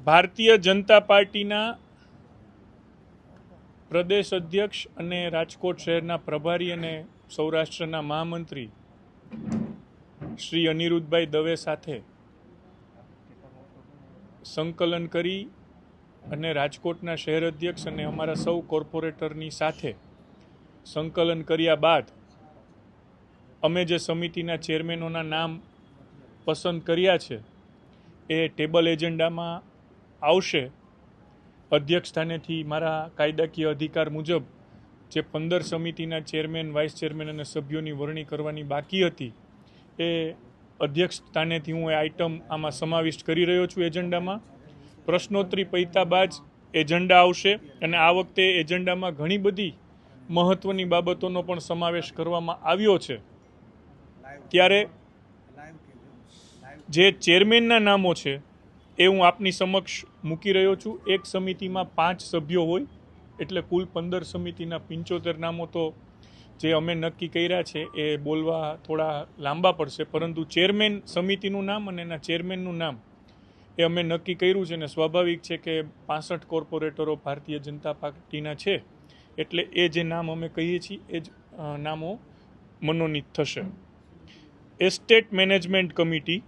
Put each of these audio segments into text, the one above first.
ભારતીય જનતા પાર્ટીના પ્રદેશ અધ્યક્ષ અને રાજકોટ શહેરના પ્રભારી અને સૌરાષ્ટ્રના મહામંત્રી શ્રી અનિરુદ્ધભાઈ દવે સાથે સંકલન કરી અને રાજકોટના શહેર અધ્યક્ષ અને અમારા સૌ કોર્પોરેટરની સાથે સંકલન કર્યા બાદ અમે જે સમિતિના ચેરમેનોના નામ પસંદ કર્યા છે એ ટેબલ એજન્ડામાં આવશે. અધ્યક્ષ સ્થાનેથી મારા કાયદાકીય અધિકાર મુજબ જે 15 સમિતિના ચેરમેન, વાઇસ ચેરમેન અને સભ્યોની વરણી કરવાની બાકી હતી એ અધ્યક્ષ સ્થાનેથી હું એ આઇટમ આમાં સમાવિષ્ટ કરી રહ્યો છું. એજન્ડામાં પ્રશ્નોત્તરી પૈતા બાદ એજન્ડા આવશે અને આ વખતે એજન્ડામાં ઘણી બધી મહત્વની બાબતોનો પણ સમાવેશ કરવામાં આવ્યો છે. ત્યારે જે ચેરમેનના નામો છે એ હું આપની સમક્ષ મૂકી રહ્યો છું. એક સમિતિમાં 5 સભ્યો હોય એટલે કુલ 15 સમિતિના 75 નામો તો જે અમે નક્કી કર્યા છે એ બોલવા થોડા લાંબા પડશે, પરંતુ ચેરમેન સમિતિનું નામ અને એના ચેરમેનનું નામ એ અમે નક્કી કર્યું છે. અને સ્વાભાવિક છે કે 65 કોર્પોરેટરો ભારતીય જનતા પાર્ટીના છે એટલે એ જે નામ અમે કહીએ છીએ એ જ નામો મનોનીત થશે. Estate management committee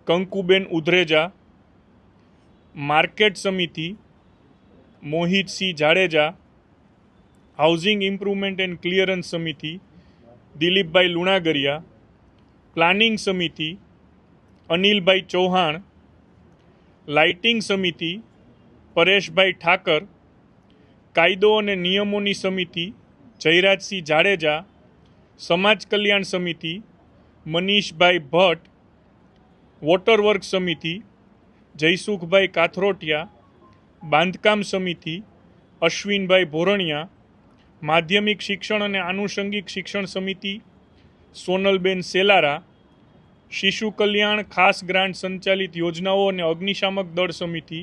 Kankuben Udhreja, market સમિતિ Mohitsinh Jadeja, housing improvement and clearance સમિતિ દિલીપભાઈ લુણાગરિયા, પ્લાનિંગ સમિતિ અનિલભાઈ ચૌહાણ, લાઇટિંગ સમિતિ પરેશભાઈ ઠાકર, કાયદો અને નિયમોની સમિતિ જયરાજસિંહ જાડેજા, સમાજ કલ્યાણ સમિતિ મનીષભાઈ ભટ્ટ, વોટર વર્ક સમિતિ જયસુખભાઈ કાથરોટિયા, બાંધકામ સમિતિ અશ્વિનભાઈ ભોરણિયા, માધ્યમિક શિક્ષણ અને આનુષંગિક શિક્ષણ સમિતિ સોનલબેન સેલારા, શિશુ કલ્યાણ ખાસ ગ્રાન્ટ સંચાલિત યોજનાઓ અને અગ્નિશામક દળ સમિતિ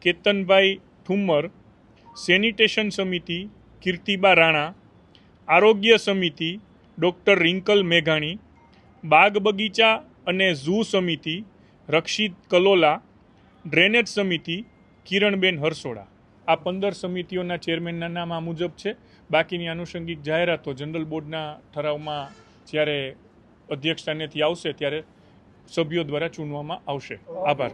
કેતનભાઈ ઠુમ્મર, સેનિટેશન સમિતિ કીર્તિબા રાણા, આરોગ્ય સમિતિ ડૉક્ટર રિંકલ મેઘાણી, બાગ બગીચા અને ઝૂ સમિતિ રક્ષિત કલોલા, ડ્રેનેજ સમિતિ કિરણબેન હરસોડા. આ 15 સમિતિઓના ચેરમેનના નામ આ મુજબ છે. બાકીની આનુષંગિક જાહેરાતો જનરલ બોર્ડના ઠરાવમાં જ્યારે અધ્યક્ષ સ્થાનેથી આવશે ત્યારે સભ્યો દ્વારા ચૂનવામાં આવશે. આભાર.